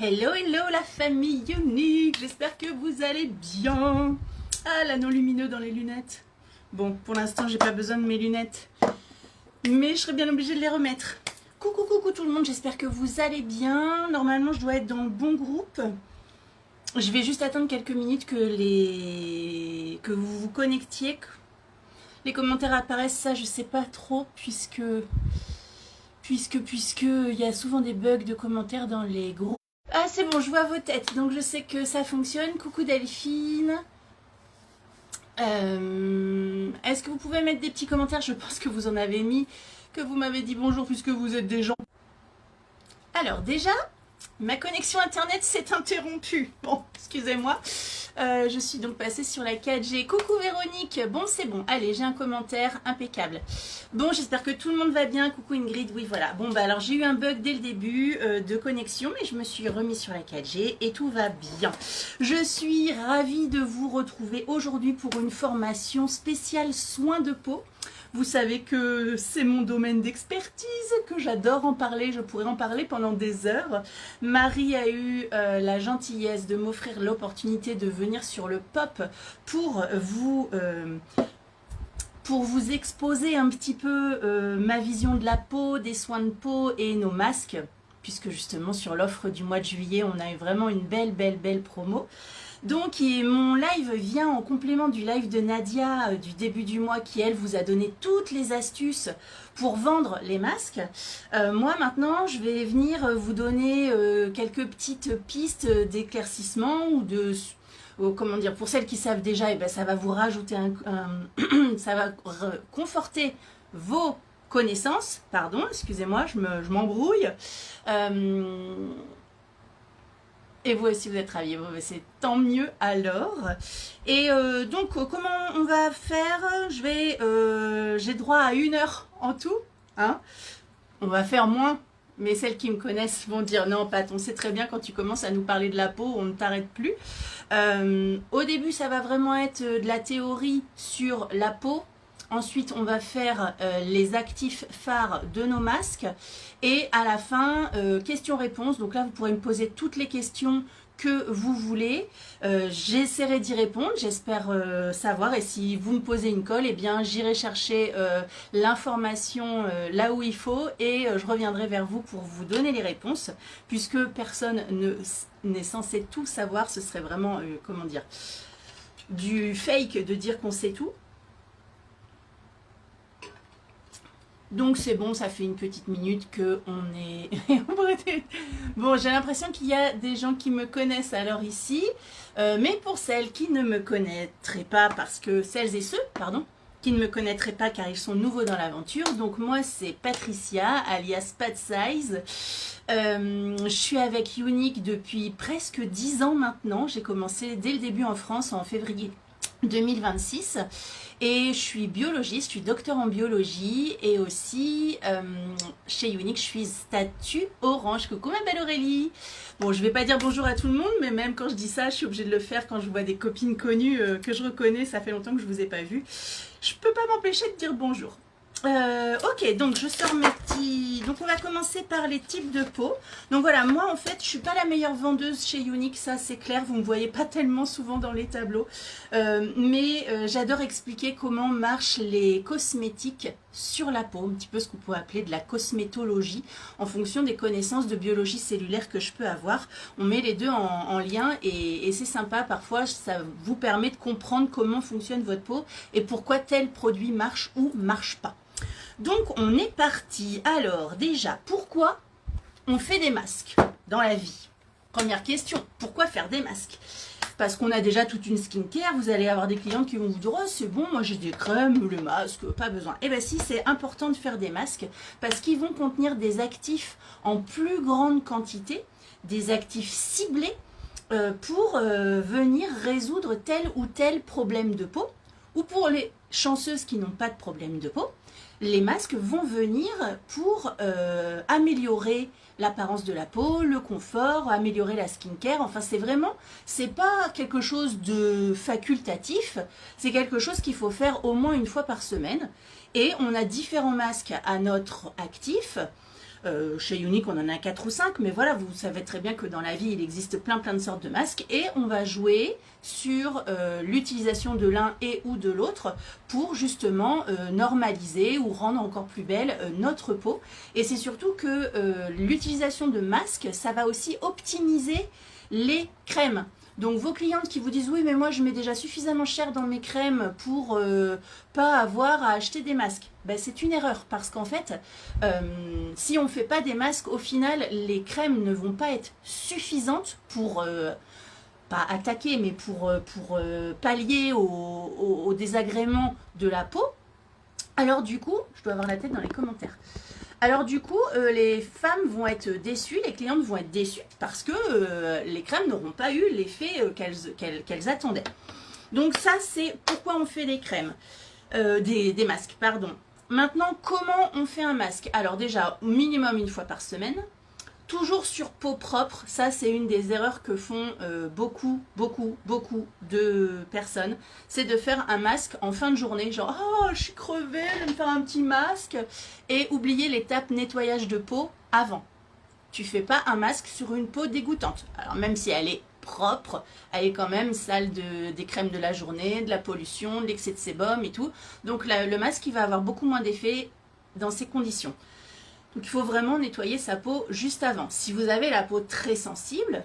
Hello, hello la famille unique, j'espère que vous allez bien. Ah, l'anneau lumineux dans les lunettes. Bon, pour l'instant, j'ai pas besoin de mes lunettes, mais je serais bien obligée de les remettre. Coucou, coucou tout le monde, j'espère que vous allez bien. Normalement, je dois être dans le bon groupe. Je vais juste attendre quelques minutes que vous vous connectiez. Que les commentaires apparaissent, ça je sais pas trop, puisque il y a souvent des bugs de commentaires dans les groupes. Ah, c'est bon, je vois vos têtes, donc je sais que ça fonctionne. Coucou Delphine. Est-ce que vous pouvez mettre des petits commentaires? Je pense que vous en avez mis, que vous m'avez dit bonjour puisque vous êtes des gens. Alors déjà, ma connexion internet s'est interrompue. Bon, excusez-moi. Je suis donc passée sur la 4G. Coucou Véronique. Bon, c'est bon. Allez, j'ai un commentaire impeccable. Bon, j'espère que tout le monde va bien. Coucou Ingrid. Oui, voilà. Bon, bah alors j'ai eu un bug dès le début de connexion, mais je me suis remise sur la 4G et tout va bien. Je suis ravie de vous retrouver aujourd'hui pour une formation spéciale soins de peau. Vous savez que c'est mon domaine d'expertise, que j'adore en parler, je pourrais en parler pendant des heures. Marie a eu la gentillesse de m'offrir l'opportunité de venir sur le pop pour vous exposer un petit peu ma vision de la peau, des soins de peau et nos masques, puisque justement sur l'offre du mois de juillet, on a eu vraiment une belle promo. Donc mon live vient en complément du live de Nadia du début du mois qui elle vous a donné toutes les astuces pour vendre les masques. Moi maintenant je vais venir vous donner quelques petites pistes d'éclaircissement ou de... comment dire, pour celles qui savent déjà, et ben ça va vous rajouter ça va conforter vos connaissances. Pardon, excusez-moi, je m'embrouille. Et vous aussi vous êtes ravis, c'est tant mieux alors. Et donc comment on va faire? J'ai droit à 1 heure en tout, hein. On va faire moins, mais celles qui me connaissent vont dire non Pat, on sait très bien quand tu commences à nous parler de la peau, on ne t'arrête plus. Au début ça va vraiment être de la théorie sur la peau. Ensuite, on va faire les actifs phares de nos masques. Et à la fin, questions-réponses. Donc là, vous pourrez me poser toutes les questions que vous voulez. J'essaierai d'y répondre, j'espère savoir. Et si vous me posez une colle, eh bien, j'irai chercher l'information là où il faut. Et je reviendrai vers vous pour vous donner les réponses. Puisque personne n'est censé tout savoir. Ce serait vraiment, comment dire, du fake de dire qu'on sait tout. Donc c'est bon, ça fait une petite minute qu'on est... Bon, j'ai l'impression qu'il y a des gens qui me connaissent alors ici. Mais pour celles qui ne me connaîtraient pas, celles et ceux, pardon, qui ne me connaîtraient pas car ils sont nouveaux dans l'aventure. Donc moi c'est Patricia, alias Pat Size. Je suis avec Unique depuis presque 10 ans maintenant. J'ai commencé dès le début en France en février 2026. Et je suis biologiste, je suis docteur en biologie et aussi chez Unique, je suis statut orange. Coucou ma belle Aurélie. Bon, je vais pas dire bonjour à tout le monde, mais même quand je dis ça, je suis obligée de le faire quand je vois des copines connues que je reconnais. Ça fait longtemps que je vous ai pas vu. Je peux pas m'empêcher de dire bonjour. Ok, donc je sors mes petits... Donc on va commencer par les types de peau. Donc voilà, moi en fait je suis pas la meilleure vendeuse chez Unique, ça c'est clair, vous me voyez pas tellement souvent dans les tableaux. Mais j'adore expliquer comment marchent les cosmétiques sur la peau, un petit peu ce qu'on pourrait appeler de la cosmétologie, en fonction des connaissances de biologie cellulaire que je peux avoir. On met les deux en lien et c'est sympa, parfois ça vous permet de comprendre comment fonctionne votre peau et pourquoi tel produit marche ou marche pas. Donc on est parti. Alors déjà, pourquoi on fait des masques dans la vie? Première question, pourquoi faire des masques? Parce qu'on a déjà toute une skincare, vous allez avoir des clientes qui vont vous dire « Oh c'est bon, moi j'ai des crèmes, le masque, pas besoin ». Eh bien si, c'est important de faire des masques parce qu'ils vont contenir des actifs en plus grande quantité, des actifs ciblés pour venir résoudre tel ou tel problème de peau. Ou pour les chanceuses qui n'ont pas de problème de peau, les masques vont venir pour améliorer l'apparence de la peau, le confort, améliorer la skincare. Enfin, c'est pas quelque chose de facultatif, c'est quelque chose qu'il faut faire au moins 1 fois par semaine. Et on a différents masques à notre actif. Chez Unique, on en a 4 ou 5, mais voilà, vous savez très bien que dans la vie, il existe plein de sortes de masques et on va jouer sur l'utilisation de l'un et ou de l'autre pour justement normaliser ou rendre encore plus belle notre peau. Et c'est surtout que l'utilisation de masques, ça va aussi optimiser les crèmes. Donc vos clientes qui vous disent oui mais moi je mets déjà suffisamment cher dans mes crèmes pour pas avoir à acheter des masques. Ben, c'est une erreur parce qu'en fait si on ne fait pas des masques au final les crèmes ne vont pas être suffisantes pour pas attaquer mais pour pallier au désagrément de la peau. Alors du coup, je dois avoir la tête dans les commentaires. Alors du coup, les femmes vont être déçues, les clientes vont être déçues parce que les crèmes n'auront pas eu l'effet qu'elles attendaient. Donc ça, c'est pourquoi on fait des crèmes, des masques, pardon. Maintenant, comment on fait un masque? Alors déjà, au minimum une fois par semaine. Toujours sur peau propre, ça c'est une des erreurs que font beaucoup de personnes. C'est de faire un masque en fin de journée, genre « Oh, je suis crevée, je vais me faire un petit masque » et oublier l'étape nettoyage de peau avant. Tu fais pas un masque sur une peau dégoûtante. Alors même si elle est propre, elle est quand même sale des crèmes de la journée, de la pollution, de l'excès de sébum et tout. Donc le masque il va avoir beaucoup moins d'effet dans ces conditions. Donc il faut vraiment nettoyer sa peau juste avant. Si vous avez la peau très sensible,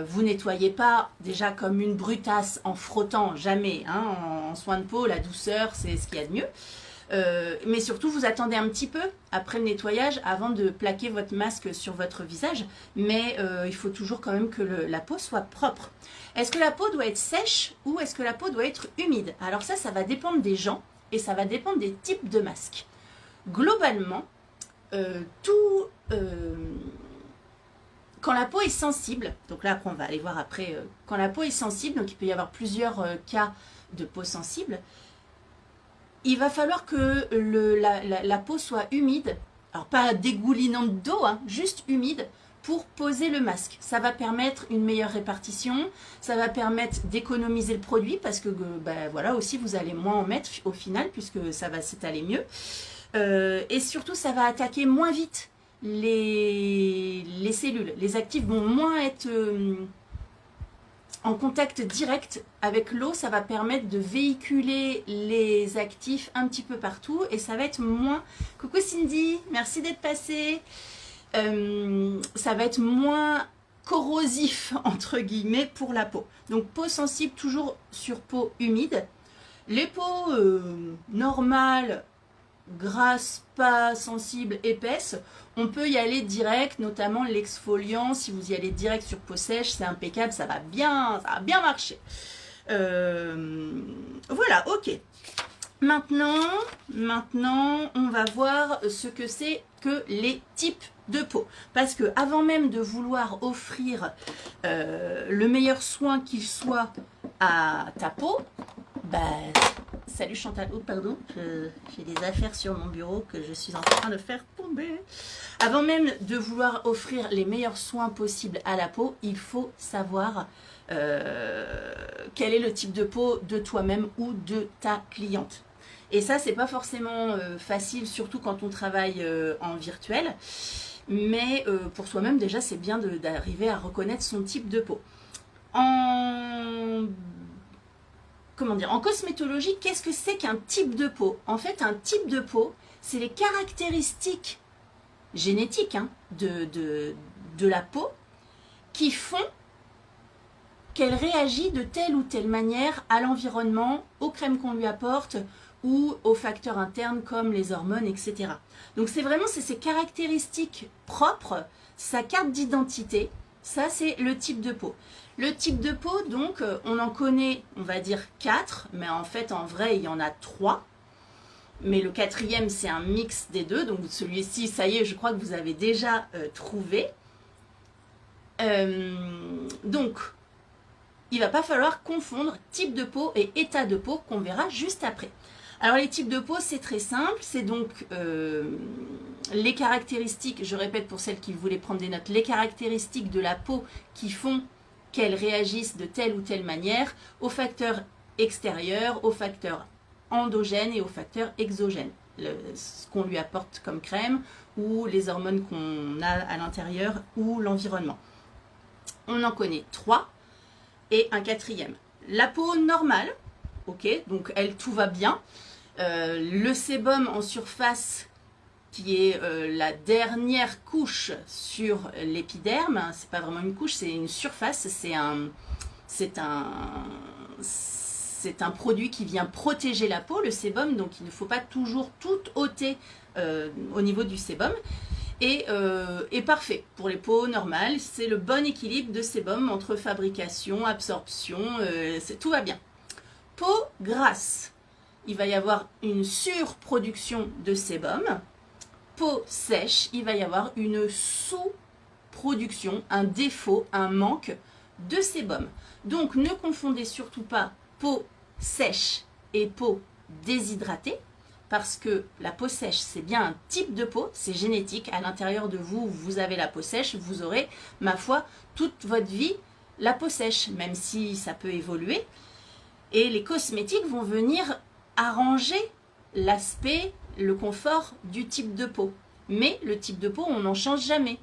vous nettoyez pas déjà comme une brutasse en frottant, jamais. Hein, en soin de peau, la douceur, c'est ce qu'il y a de mieux. Mais surtout, vous attendez un petit peu après le nettoyage avant de plaquer votre masque sur votre visage. Mais il faut toujours quand même que la peau soit propre. Est-ce que la peau doit être sèche ou est-ce que la peau doit être humide? Alors ça va dépendre des gens et ça va dépendre des types de masques. Globalement, quand la peau est sensible, donc là après on va aller voir après, quand la peau est sensible, donc il peut y avoir plusieurs cas de peau sensible, il va falloir que la peau soit humide, alors pas dégoulinante d'eau, hein, juste humide pour poser le masque. Ça va permettre une meilleure répartition, ça va permettre d'économiser le produit parce que ben, voilà aussi vous allez moins en mettre au final puisque ça va s'étaler mieux. Et surtout, ça va attaquer moins vite les cellules. Les actifs vont moins être en contact direct avec l'eau. Ça va permettre de véhiculer les actifs un petit peu partout et ça va être moins... Coucou Cindy, merci d'être passée. Ça va être moins corrosif, entre guillemets, pour la peau. Donc, peau sensible, toujours sur peau humide. Les peaux normales, grasses, pas sensibles, épaisses, on peut y aller direct, notamment l'exfoliant. Si vous y allez direct sur peau sèche, c'est impeccable, ça va bien marcher. Voilà, ok. Maintenant, on va voir ce que c'est que les types de peau. Parce que avant même de vouloir offrir le meilleur soin qu'il soit à ta peau, bah, salut Chantal, oh pardon, j'ai des affaires sur mon bureau que je suis en train de faire tomber. Avant même de vouloir offrir les meilleurs soins possibles à la peau, il faut savoir quel est le type de peau de toi-même ou de ta cliente. Et ça, c'est pas forcément facile, surtout quand on travaille en virtuel. Mais pour soi-même, déjà, c'est bien d'arriver à reconnaître son type de peau. En cosmétologie, qu'est-ce que c'est qu'un type de peau? En fait, un type de peau, c'est les caractéristiques génétiques hein, de la peau qui font qu'elle réagit de telle ou telle manière à l'environnement, aux crèmes qu'on lui apporte ou aux facteurs internes comme les hormones, etc. Donc c'est vraiment ces caractéristiques propres, sa carte d'identité, ça c'est le type de peau. Le type de peau, donc, on en connaît, on va dire 4, mais en fait, en vrai, il y en a 3. Mais le quatrième, c'est un mix des deux. Donc, celui-ci, ça y est, je crois que vous avez déjà trouvé. Donc, il ne va pas falloir confondre type de peau et état de peau qu'on verra juste après. Alors, les types de peau, c'est très simple. C'est donc les caractéristiques, je répète pour celles qui voulaient prendre des notes, les caractéristiques de la peau qui font qu'elles réagissent de telle ou telle manière aux facteurs extérieurs, aux facteurs endogènes et aux facteurs exogènes. ce qu'on lui apporte comme crème ou les hormones qu'on a à l'intérieur ou l'environnement. On en connaît 3 et un 4e. La peau normale, ok, donc elle, tout va bien. Le sébum en surface qui est la dernière couche sur l'épiderme, c'est pas vraiment une couche, c'est une surface, c'est un produit qui vient protéger la peau, le sébum, donc il ne faut pas toujours tout ôter au niveau du sébum. Et parfait pour les peaux normales, c'est le bon équilibre de sébum entre fabrication, absorption, tout va bien. Peau grasse, il va y avoir une surproduction de sébum. Peau sèche, il va y avoir une sous-production, un défaut, un manque de sébum. Donc ne confondez surtout pas peau sèche et peau déshydratée, parce que la peau sèche, c'est bien un type de peau, c'est génétique. À l'intérieur de vous, vous avez la peau sèche, vous aurez, ma foi, toute votre vie, la peau sèche, même si ça peut évoluer. Et les cosmétiques vont venir arranger l'aspect, le confort du type de peau. Mais le type de peau, on n'en change jamais.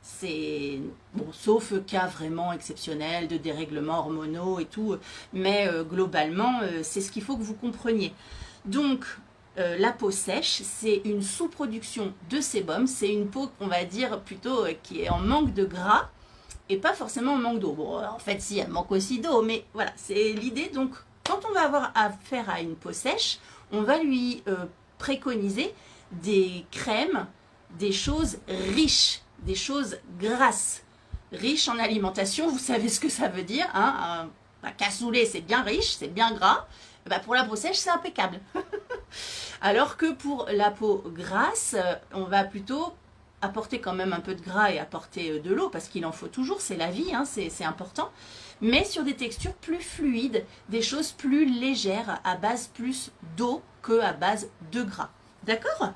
C'est bon, sauf cas vraiment exceptionnels de dérèglements hormonaux et tout, mais globalement, c'est ce qu'il faut que vous compreniez. Donc, la peau sèche, c'est une sous-production de sébum, c'est une peau, on va dire, plutôt qui est en manque de gras et pas forcément en manque d'eau. Bon, en fait, si, elle manque aussi d'eau, mais voilà, c'est l'idée. Donc, quand on va avoir affaire à une peau sèche, on va lui préconiser des crèmes, des choses riches, des choses grasses. Riches en alimentation, vous savez ce que ça veut dire, hein, un cassoulet, c'est bien riche, c'est bien gras. Bah, pour la peau sèche, c'est impeccable. Alors que pour la peau grasse, on va plutôt apporter quand même un peu de gras et apporter de l'eau, parce qu'il en faut toujours, c'est la vie, hein, c'est important. Mais sur des textures plus fluides, des choses plus légères, à base plus d'eau qu'à base de gras. D'accord ?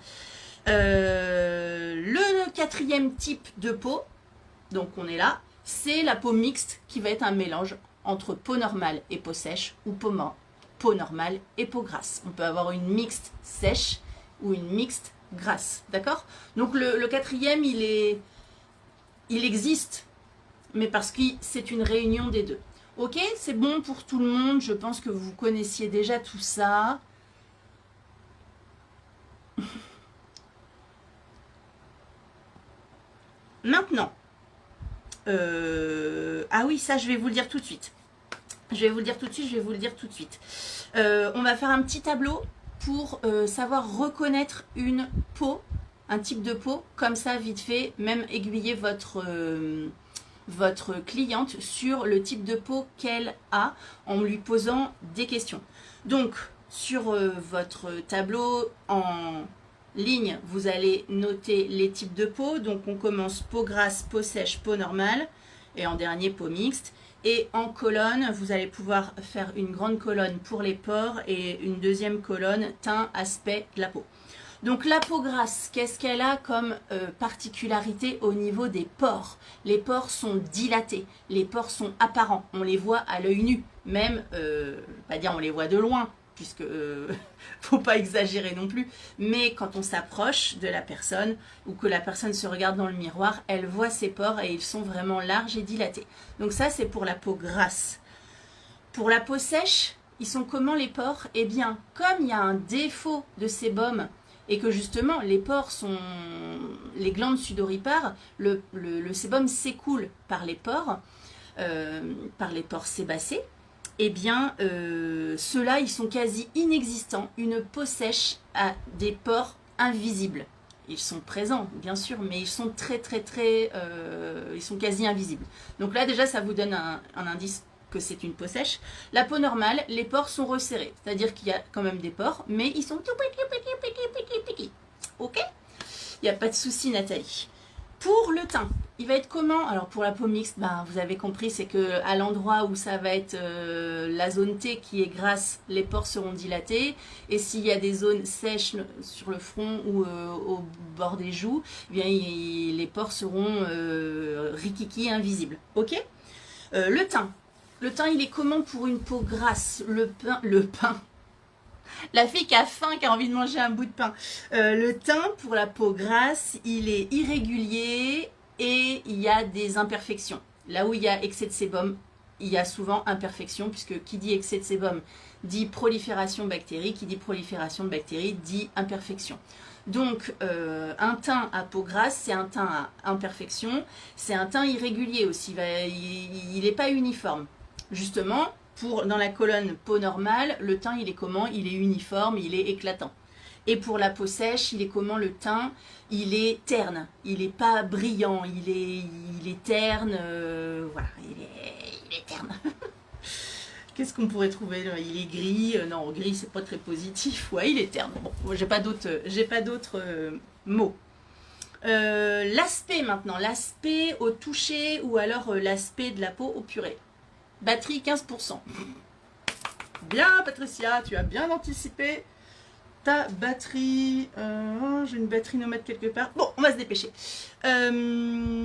Le 4e type de peau, donc on est là, c'est la peau mixte qui va être un mélange entre peau normale et peau sèche ou peau normale et peau grasse. On peut avoir une mixte sèche ou une mixte grasse, d'accord? Donc le 4e, il existe, mais parce que c'est une réunion des deux. Ok, c'est bon pour tout le monde, je pense que vous connaissiez déjà tout ça. Maintenant, ah oui, ça je vais vous le dire tout de suite. On va faire un petit tableau pour savoir reconnaître une peau, un type de peau, comme ça vite fait, même aiguiller votre cliente sur le type de peau qu'elle a en lui posant des questions. Donc, sur votre tableau en ligne, vous allez noter les types de peau. Donc, on commence peau grasse, peau sèche, peau normale et en dernier, peau mixte. Et en colonne, vous allez pouvoir faire une grande colonne pour les pores et une deuxième colonne teint, aspect de la peau. Donc la peau grasse, qu'est-ce qu'elle a comme particularité au niveau des pores? Les pores sont dilatés, les pores sont apparents, on les voit à l'œil nu, même, pas dire on les voit de loin, puisque faut pas exagérer non plus, mais quand on s'approche de la personne ou que la personne se regarde dans le miroir, elle voit ses pores et ils sont vraiment larges et dilatés. Donc ça c'est pour la peau grasse. Pour la peau sèche, ils sont comment les pores? Eh bien, comme il y a un défaut de sébum et que justement les pores sont les glandes sudoripares, le sébum s'écoule par les pores sébacés. Eh bien, ceux-là, ils sont quasi inexistants. Une peau sèche a des pores invisibles. Ils sont présents, bien sûr, mais ils sont ils sont quasi invisibles. Donc là, déjà, ça vous donne un indice que c'est une peau sèche. La peau normale, les pores sont resserrés. C'est-à-dire qu'il y a quand même des pores, mais ils sont tout petits. Ok? Il n'y a pas de souci, Nathalie. Pour le teint, il va être comment? Alors pour la peau mixte, ben, vous avez compris, c'est que à l'endroit où ça va être la zone T qui est grasse, les pores seront dilatés. Et s'il y a des zones sèches sur le front ou au bord des joues, eh bien, les pores seront rikiki, invisibles. Ok? Le teint, il est comment pour une peau grasse? Le pain. La fille qui a faim, qui a envie de manger un bout de pain. Le teint, pour la peau grasse, il est irrégulier et il y a des imperfections. Là où il y a excès de sébum, il y a souvent imperfection, puisque qui dit excès de sébum dit prolifération de bactéries, qui dit prolifération de bactéries dit imperfection. Donc, un teint à peau grasse, c'est un teint à imperfection, c'est un teint irrégulier aussi, il n'est pas uniforme. Justement, dans la colonne peau normale, le teint, il est comment? Il est uniforme, il est éclatant. Et pour la peau sèche, il est comment le teint? Il est terne, il n'est pas brillant, il est terne, voilà, il est terne. Qu'est-ce qu'on pourrait trouver là? Il est gris, non, gris c'est pas très positif, ouais, il est terne. Bon, j'ai pas d'autres mots. L'aspect maintenant, l'aspect au toucher ou alors l'aspect de la peau au purée. Batterie 15%. Bien Patricia, tu as bien anticipé ta batterie. J'ai une batterie nomade quelque part. Bon, on va se dépêcher.